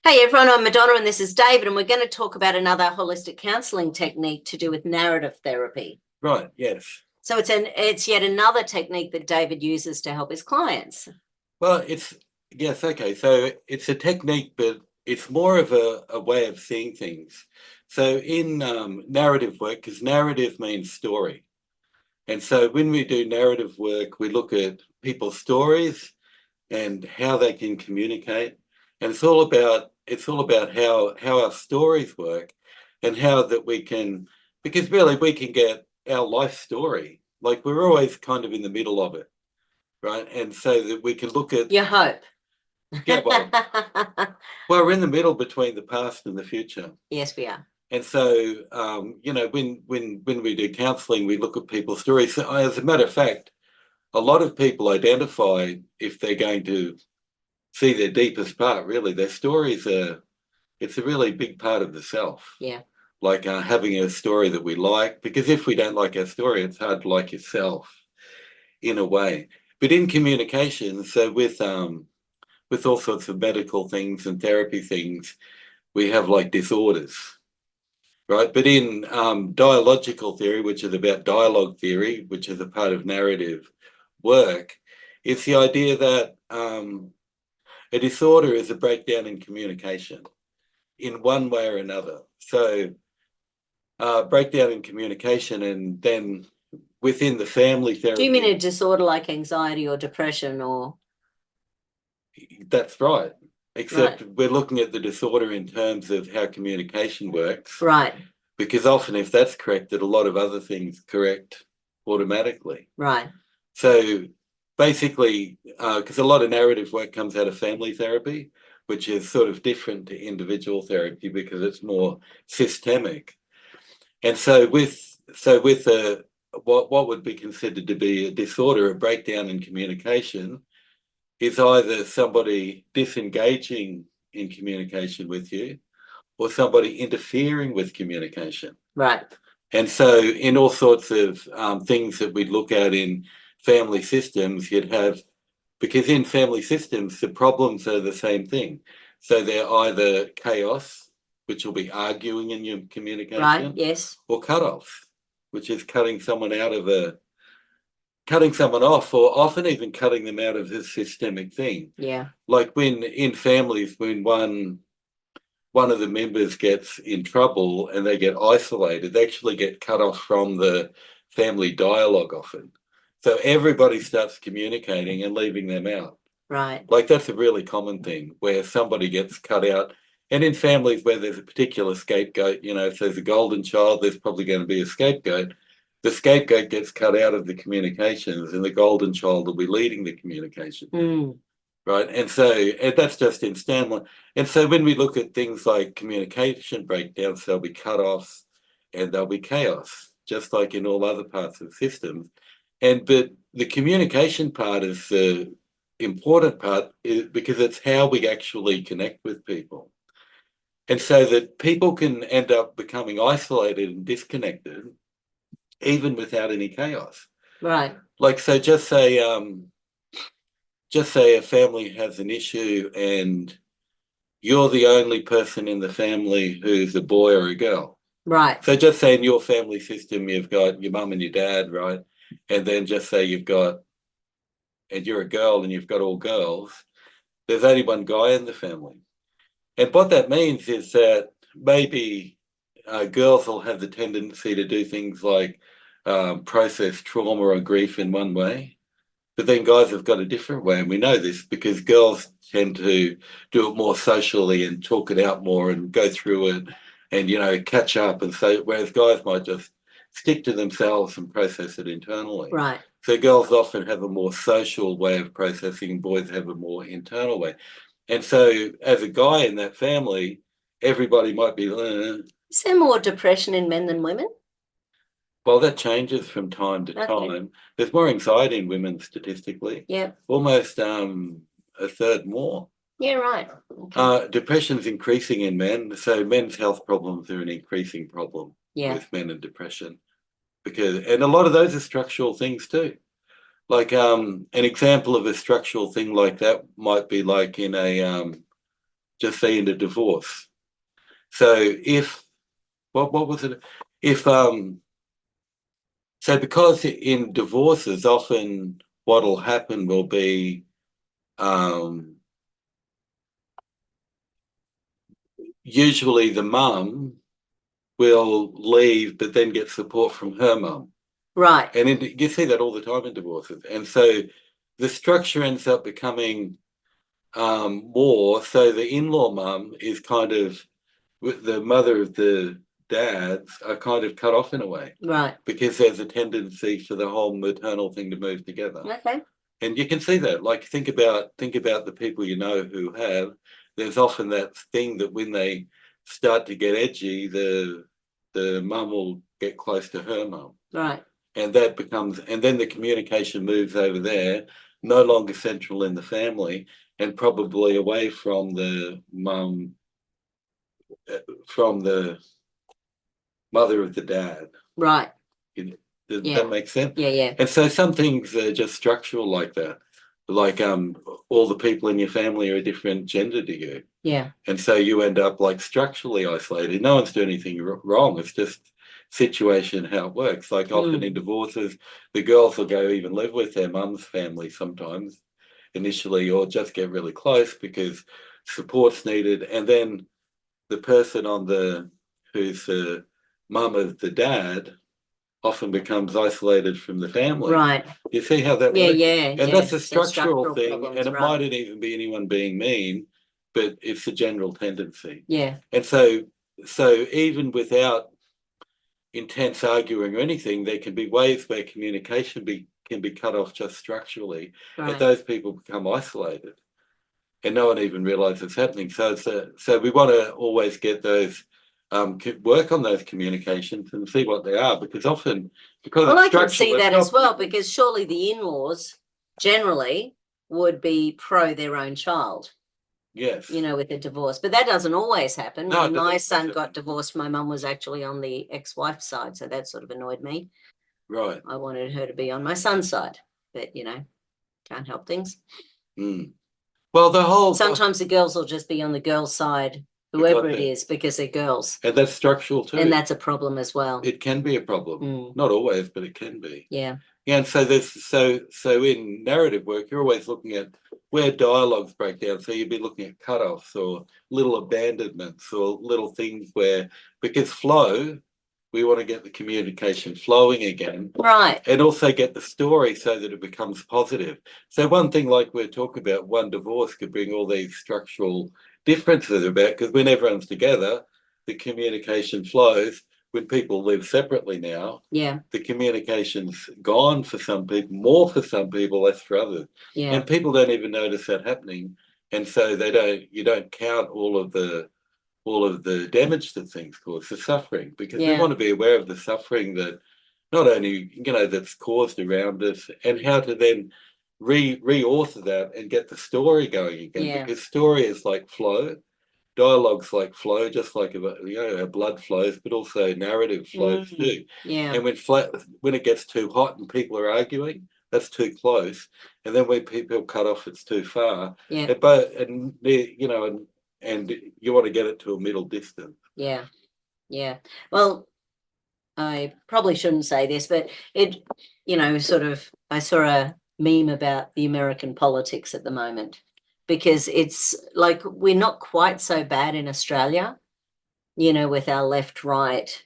Hey everyone, I'm Madonna and this is David, and we're going to talk about another holistic counselling technique to do with narrative therapy. Right, yes. So it's yet another technique that David uses to help his clients. Well, yes, okay. So it's a technique, but it's more of a way of seeing things. So in narrative work, because narrative means story. And so when we do narrative work, we look at people's stories and how they can communicate. And it's all about how our stories work and how that we can, because really we can get our life story. Like we're always kind of in the middle of it, right? And so that we can look at, You hope. yeah, well, we're in the middle between the past and the future. Yes, we are. And so, when we do counselling, we look at people's stories. So, as a matter of fact, a lot of people identify if they're going to see their deepest part. Really, their stories it's a really big part of the self. Yeah. Like having a story that we like, because if we don't like our story, it's hard to like yourself in a way. But in communication, so with all sorts of medical things and therapy things, we have like disorders, right? But in dialogical theory, which is about dialogue theory, which is a part of narrative work, it's the idea that a disorder is a breakdown in communication in one way or another. So breakdown in communication, and then within the family therapy. Do you mean a disorder like anxiety or depression or? That's right. Except we're looking at the disorder in terms of how communication works. Right. Because often if that's corrected, a lot of other things correct automatically. Right. So basically, because a lot of narrative work comes out of family therapy, which is sort of different to individual therapy because it's more systemic. And so with what would be considered to be a disorder, a breakdown in communication, is either somebody disengaging in communication with you or somebody interfering with communication. Right. And so in all sorts of things that we'd look at in family systems, you'd have, because in family systems, the problems are the same thing. So they're either chaos, which will be arguing in your communication. Right, yes. Or cut-off, which is cutting someone off, or often even cutting them out of this systemic thing. Yeah. Like when in families, when one of the members gets in trouble and they get isolated, they actually get cut off from the family dialogue often. So everybody starts communicating and leaving them out. Right. Like that's a really common thing where somebody gets cut out. And in families where there's a particular scapegoat, if there's a golden child, there's probably going to be a scapegoat. The scapegoat gets cut out of the communications and the golden child will be leading the communication. Right. And so that's just in Stanley. And so when we look at things like communication breakdowns, there'll be cut-offs and there'll be chaos, just like in all other parts of systems. But the communication part is the important part because it's how we actually connect with people. And so that people can end up becoming isolated and disconnected, even without any chaos. Right. Like, so just say a family has an issue and you're the only person in the family who's a boy or a girl. Right. So just say in your family system, you've got your mum and your dad, right? And then just say and you're a girl and you've got all girls. There's only one guy in the family. And what that means is that maybe girls will have the tendency to do things like process trauma or grief in one way. But then guys have got a different way. And we know this because girls tend to do it more socially and talk it out more and go through it and, catch up. And so, whereas guys might just stick to themselves and process it internally. Right. So girls often have a more social way of processing, boys have a more internal way. And so as a guy in that family, everybody might be... Is there more depression in men than women? Well, that changes from time to time. There's more anxiety in women statistically. Yeah. Almost a third more. Yeah, right. Okay. Depression's increasing in men. So men's health problems are an increasing problem with men and depression. And a lot of those are structural things too. Like an example of a structural thing like that might be like in just say in a divorce. So if what was it? If so because in divorces often what'll happen will be usually the mum will leave but then get support from her mum. Right. And you see that all the time in divorces. And so the structure ends up becoming more. So the in-law mum is kind of, with the mother of the dads are kind of cut off in a way. Right. Because there's a tendency for the whole maternal thing to move together. Okay. And you can see that. Like think about the people you know who have. There's often that thing that when they start to get edgy, the mum will get close to her mum. Right. And that becomes, and then the communication moves over there, no longer central in the family, and probably away from the mum, from the mother of the dad. Right. Does Yeah. that make sense? Yeah, yeah. And so some things are just structural like that. Like all the people in your family are a different gender to you. Yeah. And so you end up like structurally isolated. No one's doing anything wrong. It's just situation how it works. Like often in divorces, the girls will go even live with their mum's family sometimes initially, or just get really close because support's needed. And then the person who's the mum of the dad often becomes isolated from the family. Right. You see how that Yeah, works? yeah. And that's a So structural thing, problems, and it right. mightn't even be anyone being mean, but it's a general tendency. Yeah. And so even without intense arguing or anything, there can be ways where communication can be cut off just structurally, Right. and those people become isolated, and no one even realizes it's happening. So we want to always get those work on those communications and see what they are, because often Well, I can see that as well, because surely the in-laws generally would be pro their own child. Yes. You know, with a divorce, but that doesn't always happen. No, When my son got divorced, my mum was actually on the ex-wife's side, so that sort of annoyed me. Right. I wanted her to be on my son's side, but can't help things. Well, sometimes the girls will just be on the girl's side, whoever it is, because they're girls. And that's structural too. And that's a problem as well. It can be a problem. Not always, but it can be. Yeah. Yeah, and so in narrative work, you're always looking at where dialogues break down. So you'd be looking at cutoffs or little abandonments or little things because flow, we want to get the communication flowing again. Right. And also get the story so that it becomes positive. So one thing like we're talking about, one divorce could bring all these structural differences about, because when everyone's together, the communication flows. When people live separately now, the communication's gone for some people, more for some people, less for others. Yeah. And people don't even notice that happening. And so you don't count all of the damage that things cause, the suffering, because we want to be aware of the suffering that not only, that's caused around us, and how to then re-author that and get the story going again, because story is like flow. Dialogue's like flow, just like our blood flows, but also narrative flows too. Yeah. And when it gets too hot and people are arguing, that's too close. And then when people cut off, it's too far. Yeah. And you want to get it to a middle distance. Yeah. Yeah. Well, I probably shouldn't say this, but it, I saw a meme about the American politics at the moment, because it's like we're not quite so bad in Australia, with our left right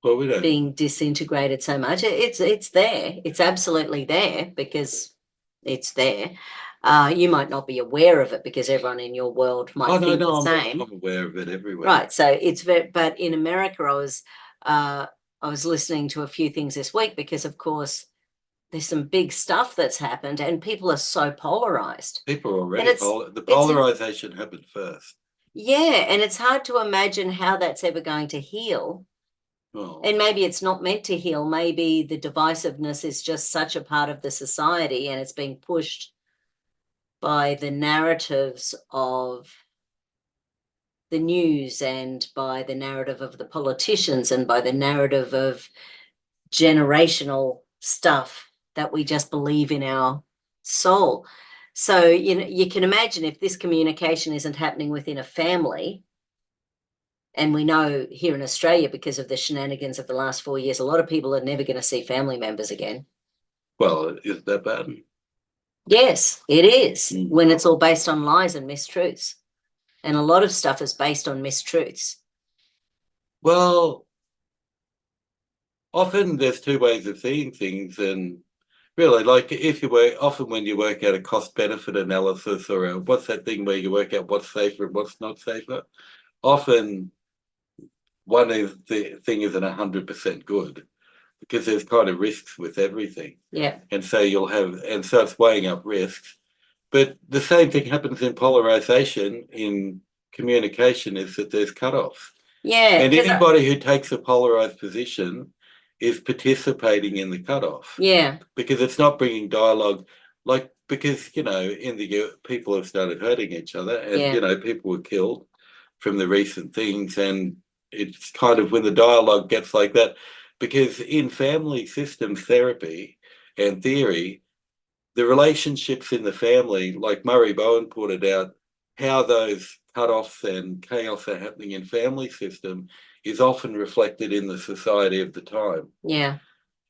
being disintegrated so much. It's there. It's absolutely there, because it's there. You might not be aware of it because everyone in your world might think the same. I'm aware of it everywhere. Right. So but in America, I was listening to a few things this week, because of course there's some big stuff that's happened and people are so polarized. People are already the polarization happened first. Yeah. And it's hard to imagine how that's ever going to heal. Oh. And maybe it's not meant to heal. Maybe the divisiveness is just such a part of the society, and it's being pushed by the narratives of the news, and by the narrative of the politicians, and by the narrative of generational stuff that we just believe in our soul. So, you know, you can imagine if this communication isn't happening within a family, and we know here in Australia, because of the shenanigans of the last 4 years, a lot of people are never going to see family members again. Well, is that bad? Yes, it is, Mm. when it's all based on lies and mistruths. And a lot of stuff is based on mistruths. Well, often there's two ways of seeing things, and really, like if you work, often when you work out a cost benefit analysis or what's that thing where you work out what's safer and what's not safer, often one is the thing isn't 100% good because there's kind of risks with everything. Yeah. And so you'll have, and so it's weighing up risks. But the same thing happens in polarization in communication, is that there's cutoffs. Yeah. And anybody who takes a polarized position is participating in the cutoff. Yeah. Because it's not bringing dialogue, like, because, you know, in the people have started hurting each other, and, Yeah. you know, people were killed from the recent things. And it's kind of when the dialogue gets like that, because in family systems therapy and theory, the relationships in the family, like Murray Bowen pointed out, how those cutoffs and chaos are happening in family system is often reflected in the society of the time. Yeah.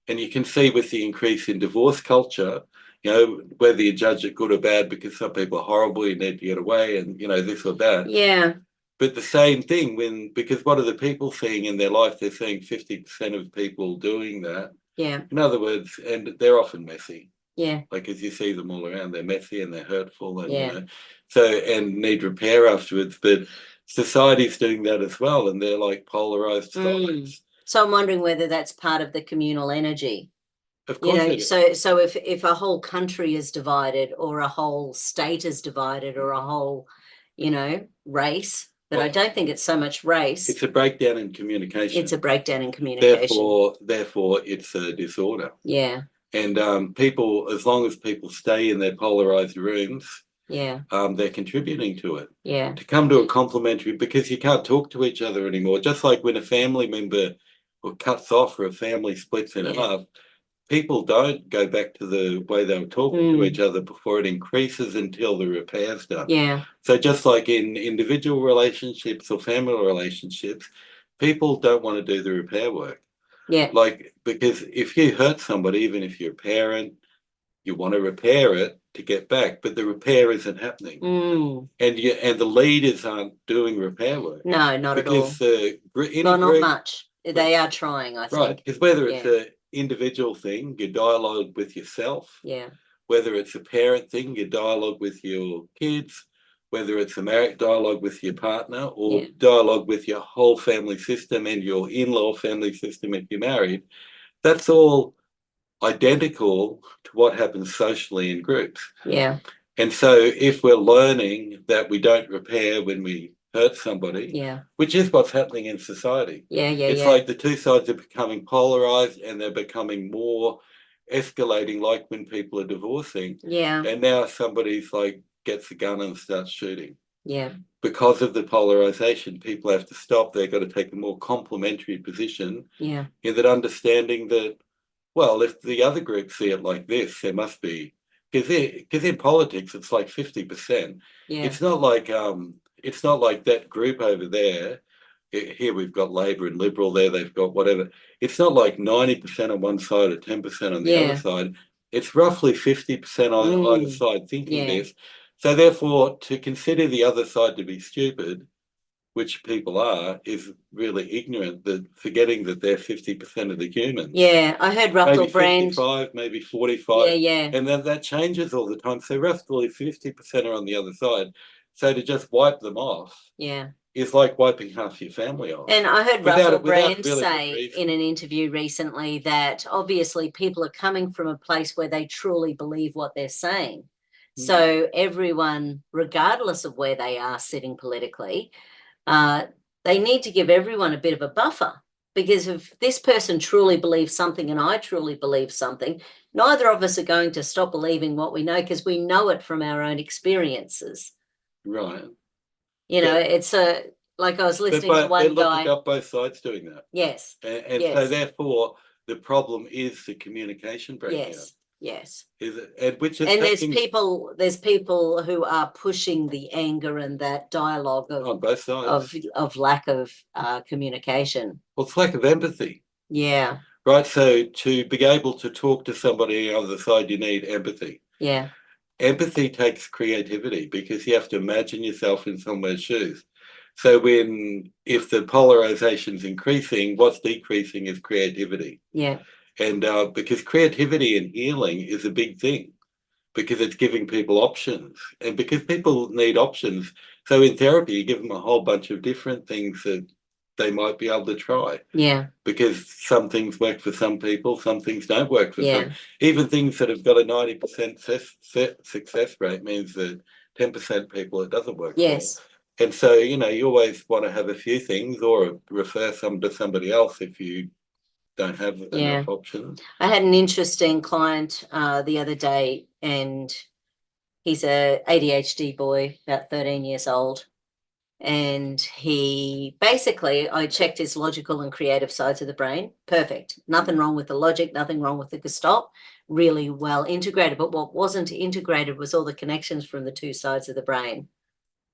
And you can see with the increase in divorce culture, you know, whether you judge it good or bad, because some people are horrible, you need to get away, and, you know, this or that. Yeah. But the same thing because what are the people seeing in their life? They're seeing 50% of people doing that. Yeah. In other words, and they're often messy. Yeah. Like, as you see them all around, they're messy and they're hurtful, and, Yeah. you know, so, and need repair afterwards. But society's doing that as well, and they're like polarized sides. So I'm wondering whether that's part of the communal energy. Of You course know, it is. so if a whole country is divided, or a whole state is divided, or a whole, you know, race, but I Well, don't think it's so much race. It's a breakdown in communication. It's a breakdown in communication. Therefore, it's a disorder. Yeah. And people, as long as people stay in their polarized rooms, Yeah. they're contributing to it. Yeah. To come to a complementary, because you can't talk to each other anymore. Just like when a family member cuts off or a family splits in half, people don't go back to the way they were talking to each other before it increases until the repair's done. Yeah. So just like in individual relationships or family relationships, people don't want to do the repair work. Yeah. Like, because if you hurt somebody, even if you're a parent, you want to repair it to get back, but the repair isn't happening. And the leaders aren't doing repair work. No, not at all. Because not much. They are trying, I think. Right, because whether it's an individual thing, you dialogue with yourself. Yeah. Whether it's a parent thing, you dialogue with your kids. Whether it's a marriage dialogue with your partner, or dialogue with your whole family system and your in-law family system if you're married, that's all identical to what happens socially in groups. Yeah. And so if we're learning that we don't repair when we hurt somebody, which is what's happening in society. It's like the two sides are becoming polarized, and they're becoming more escalating, like when people are divorcing. Yeah. And now somebody's like gets a gun and starts shooting. Yeah. Because of the polarization, people have to stop. They've got to take a more complementary position. Yeah. In that understanding that, well, if the other groups see it like this, there must be, because in politics it's like 50%. Yeah. It's not like that group over there. Here we've got Labor and Liberal, there they've got whatever. It's not like 90% on one side or 10% on the other side. It's roughly 50% on either side thinking this. So therefore, to consider the other side to be stupid, which people are, is really ignorant, that forgetting that they're 50% of the humans. Yeah, I heard Russell Brand. 55, maybe 45. Yeah. And then that changes all the time. So roughly 50% are on the other side. So to just wipe them off is like wiping half your family off. And I heard Russell Brand say in an interview recently that obviously people are coming from a place where they truly believe what they're saying. So everyone, regardless of where they are sitting politically, they need to give everyone a bit of a buffer, because if this person truly believes something and I truly believe something, neither of us are going to stop believing what we know, because we know it from our own experiences. Right. You know, it's like I was listening to one guy. Up both sides doing that. Yes. And so therefore the problem is the communication breakdown. Yes. And which is And taking there's people who are pushing the anger and that dialogue on both sides. of lack of communication. Well, it's lack of empathy, Yeah. right? So to be able to talk to somebody on the other side, you need empathy. Yeah. Empathy takes creativity because you have to imagine yourself in someone's shoes. So if the polarization is increasing, what's decreasing is creativity. Yeah. And because creativity and healing is a big thing, because it's giving people options, and because people need options. So in therapy, you give them a whole bunch of different things that they might be able to try. Yeah. Because some things work for some people, some things don't work for Yeah. some. Even things that have got a 90% success rate means that 10% people it doesn't work Yes. for. And so, you always want to have a few things or refer some to somebody else if you don't have enough options. I had an interesting client the other day, and he's a ADHD boy, about 13 years old. And he basically, I checked his logical and creative sides of the brain. Perfect. Nothing wrong with the logic, nothing wrong with the gestalt. Really well integrated. But what wasn't integrated was all the connections from the two sides of the brain.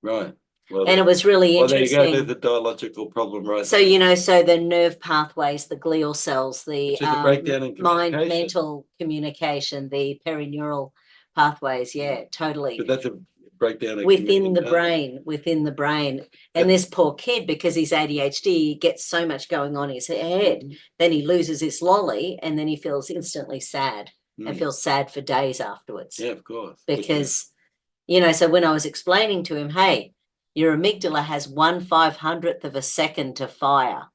Right. Well, And it was really well, there you interesting. go. There's a dialogical problem, right? So, so the nerve pathways, the glial cells, the Which is a breakdown in mind communication. mental communication, the perineural pathways. Yeah, totally. But that's a breakdown in Within the communication. brain. And this poor kid, because he's ADHD, he gets so much going on in his head. Then he loses his lolly, and then he feels instantly sad and feels sad for days afterwards. Yeah, of course. Because, so when I was explaining to him, hey, your amygdala has 1/500th of a second to fire.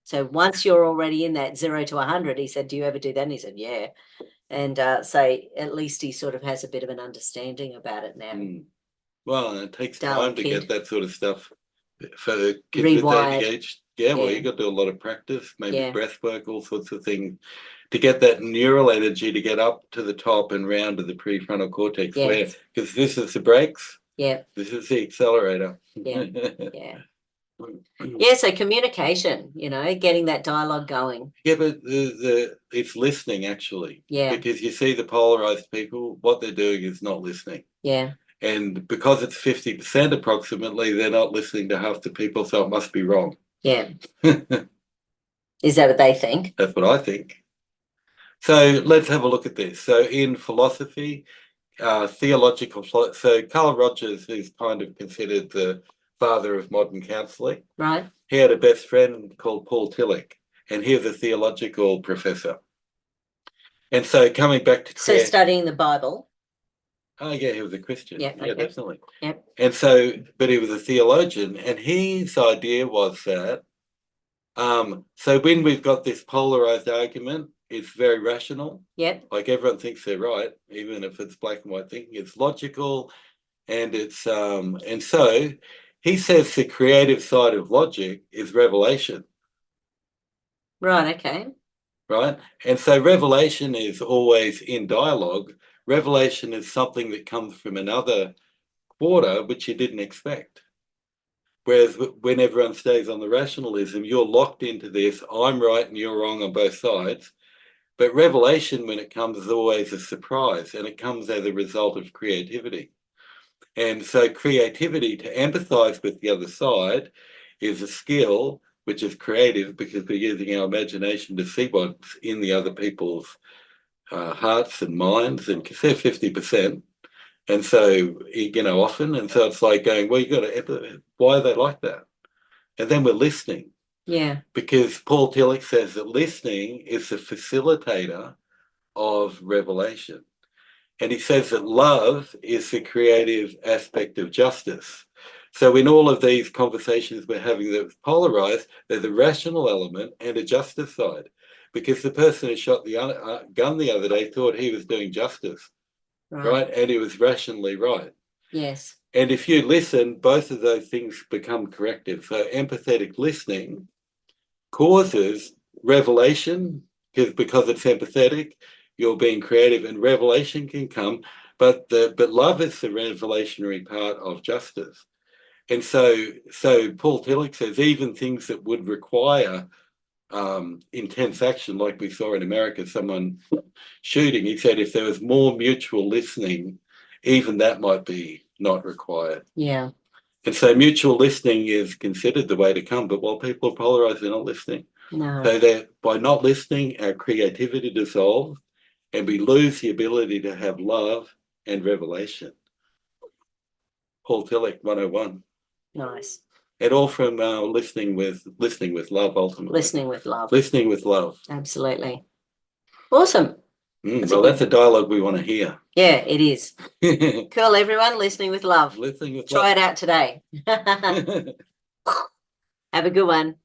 So once you're already in that 0 to 100, he said, do you ever do that? And he said, yeah. And so at least he sort of has a bit of an understanding about it now. Well, it takes Darling time to kid. get that sort of stuff for kids Rewired. with ADHD. Yeah, well, you got to do a lot of practice, maybe breath work, all sorts of things to get that neural energy to get up to the top and round to the prefrontal cortex. Yes. Because this is the brakes. Yeah. This is the accelerator. Yeah. Yeah. Yeah, so communication, getting that dialogue going. Yeah, but it's listening actually. Yeah. Because you see the polarized people, what they're doing is not listening. Yeah. And because it's 50% approximately, they're not listening to half the people, so it must be wrong. Yeah. Is that what they think? That's what I think. So let's have a look at this. So in philosophy, theological, so Carl Rogers is kind of considered the father of modern counselling. Right. He had a best friend called Paul Tillich, and he was a theological professor. And so coming back to so studying the Bible. Oh yeah, he was a Christian. Yeah, yeah, definitely. Yep. And so, but he was a theologian, and his idea was that so when we've got this polarized argument, it's very rational. Yep. Like everyone thinks they're right, even if it's black and white thinking. It's logical, and it's and so he says the creative side of logic is revelation. Right. Okay. Right. And so revelation is always in dialogue. Revelation is something that comes from another quarter which you didn't expect. Whereas when everyone stays on the rationalism, you're locked into this, I'm right and you're wrong on both sides. But revelation, when it comes, is always a surprise, and it comes as a result of creativity. And so creativity, to empathize with the other side, is a skill which is creative because we're using our imagination to see what's in the other people's hearts and minds, and because they're 50%. And so, often, and so it's like going, well, you got to, why are they like that? And then we're listening. Yeah. Because Paul Tillich says that listening is the facilitator of revelation. And he says that love is the creative aspect of justice. So in all of these conversations we're having that's polarized, there's a rational element and a justice side. Because the person who shot the gun the other day thought he was doing justice. Right. And he was rationally right. Yes. And if you listen, both of those things become corrective. So empathetic listening causes revelation because it's empathetic, you're being creative, and revelation can come. But love is the revelationary part of justice. And so Paul Tillich says even things that would require intense action like we saw in America, someone shooting, he said if there was more mutual listening, even that might be not required. Yeah. And so mutual listening is considered the way to come, but while people are polarized, they're not listening. No. So that by not listening, our creativity dissolves and we lose the ability to have love and revelation. Paul Tillich, 101. Nice. And all from listening with love, ultimately. Listening with love. Listening with love. Absolutely. Awesome. Well, that's a dialogue we want to hear. Yeah, it is. Cool, everyone. Listening with love. Listening with Try love. it out today. Have a good one.